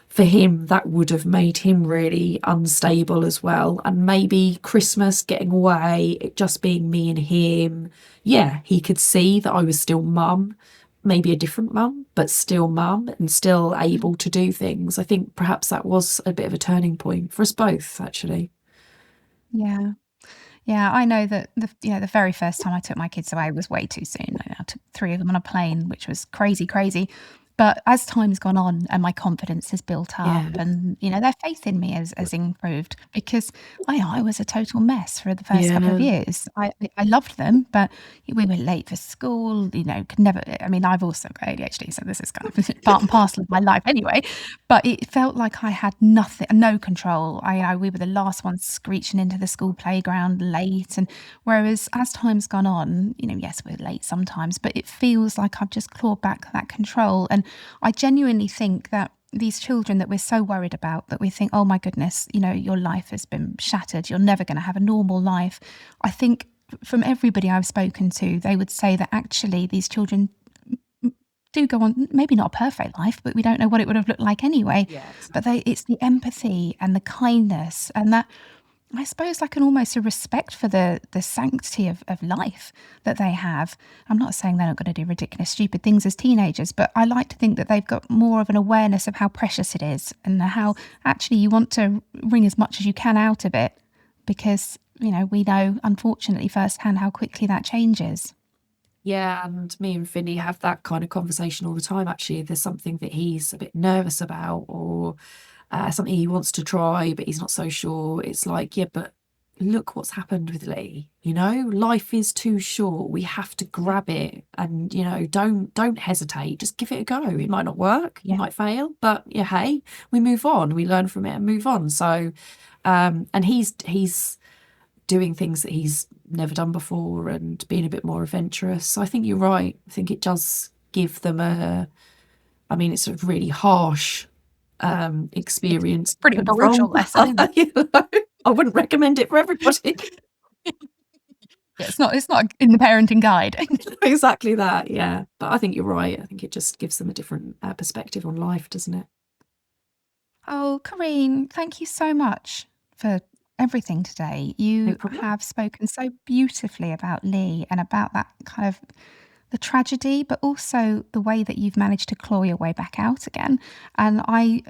B: for him, that would have made him really unstable as well. And maybe Christmas, getting away, it just being me and him. Yeah, he could see that I was still mum, maybe a different mum, but still mum and still able to do things. I think perhaps that was a bit of a turning point for us both, actually.
A: Yeah. Yeah, I know that the very first time I took my kids away was way too soon. I took three of them on a plane, which was crazy, crazy. But as time's gone on and my confidence has built up
B: Yeah,
A: and, their faith in me has improved because I was a total mess for the first couple of
B: yeah,
A: years. I loved them, but we were late for school, could never, I mean, I've also got ADHD, so this is kind of part and parcel of my life anyway. But it felt like I had nothing, no control. We were the last ones screeching into the school playground late. And whereas as time's gone on, yes, we're late sometimes, but it feels like I've just clawed back that control. And I genuinely think that these children that we're so worried about, that we think, oh my goodness, your life has been shattered, you're never going to have a normal life. I think from everybody I've spoken to, they would say that actually these children do go on, maybe not a perfect life, but we don't know what it would have looked like anyway.
B: yeah.
A: But it's the empathy and the kindness and that, I suppose, like almost a respect for the sanctity of life that they have. I'm not saying they're not going to do ridiculous, stupid things as teenagers, but I like to think that they've got more of an awareness of how precious it is and how actually you want to wring as much as you can out of it because, we know, unfortunately, firsthand how quickly that changes.
B: Yeah, and me and Finny have that kind of conversation all the time. Actually, if there's something that he's a bit nervous about, or something he wants to try, but he's not so sure. It's like, yeah, but look what's happened with Lee. Life is too short. We have to grab it, and don't hesitate. Just give it a go. It might not work. You
A: Yeah.
B: might fail, but yeah, hey, we move on. We learn from it and move on. So, and he's doing things that he's never done before and being a bit more adventurous. So I think you're right. I think it does give them it's a really harsh experience.
A: Pretty brutal lesson, isn't it?
B: I wouldn't recommend it for everybody.
A: Yeah, it's not in the parenting guide.
B: Exactly that, yeah. But I think you're right. I think it just gives them a different perspective on life, doesn't it?
A: Oh, Corinne, thank you so much for everything today.
B: No
A: You
B: problem.
A: have spoken so beautifully about Lee and about that kind of the tragedy, but also the way that you've managed to claw your way back out again. And I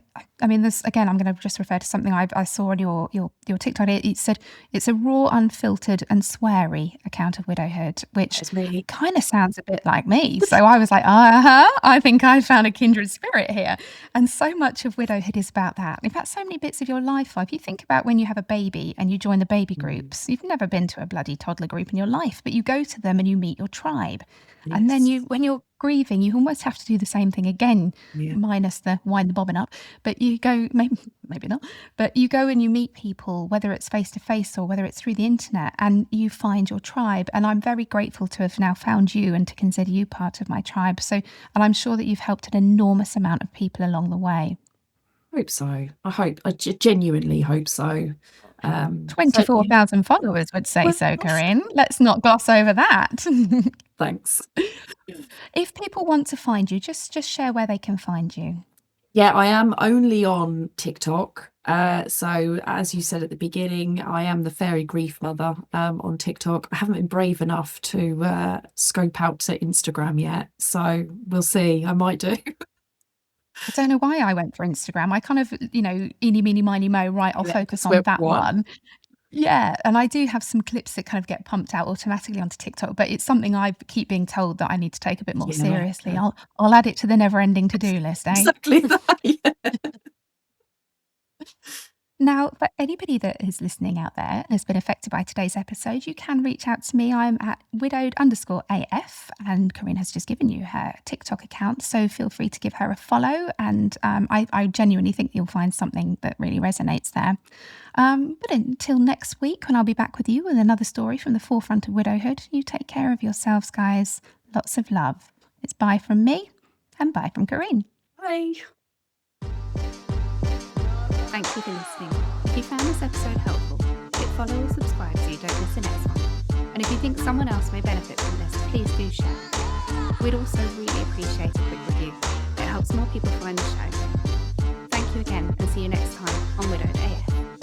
A: mean, this again, I'm going to just refer to something I saw on your TikTok. It said it's a raw, unfiltered, and sweary account of widowhood, which
B: It's me.
A: kind of sounds a bit like me. So I was like, I think I found a kindred spirit here. And so much of widowhood is about that. In fact, so many bits of your life. If you think about when you have a baby and you join the baby groups, you've never been to a bloody toddler group in your life, but you go to them and you meet your tribe. And then
B: Yes.
A: when you're grieving, you almost have to do the same thing again,
B: Yeah.
A: minus the wind the bobbin up. But you go, maybe not, but you go and you meet people, whether it's face to face or whether it's through the internet, and you find your tribe. And I'm very grateful to have now found you and to consider you part of my tribe. So, and I'm sure that you've helped an enormous amount of people along the way.
B: I hope so. I genuinely hope so. So,
A: 24,000 followers would say
B: well,
A: so, Corinne. Let's not gloss over that.
B: thanks.
A: If people want to find you, just share where they can find you.
B: Yeah, I am only on TikTok. So as you said at the beginning, I am the fairy grief mother on TikTok. I haven't been brave enough to scope out to Instagram yet. So we'll see. I might do.
A: I don't know why I went for Instagram. I kind of, eeny, meeny, miny, mo, right, I'll
B: Yeah,
A: focus
B: that's
A: on
B: where
A: that
B: we want.
A: one. Yeah, and I do have some clips that kind of get pumped out automatically onto TikTok, but it's something I keep being told that I need to take a bit more seriously. I'll add it to the never-ending to-do list, eh?
B: Exactly that. Yeah.
A: Now, for anybody that is listening out there and has been affected by today's episode, you can reach out to me. I'm at widowed_AF, and Corinne has just given you her TikTok account, so feel free to give her a follow. And I genuinely think you'll find something that really resonates there. But until next week, when I'll be back with you with another story from the forefront of widowhood, you take care of yourselves, guys. Lots of love. It's bye from me and bye from Corinne.
B: Bye.
A: Thank you for listening. If you found this episode helpful, hit follow or subscribe so you don't miss the next one. And if you think someone else may benefit from this, please do share. We'd also really appreciate a quick review. It helps more people find the show. Thank you again, and see you next time on Widowed AF.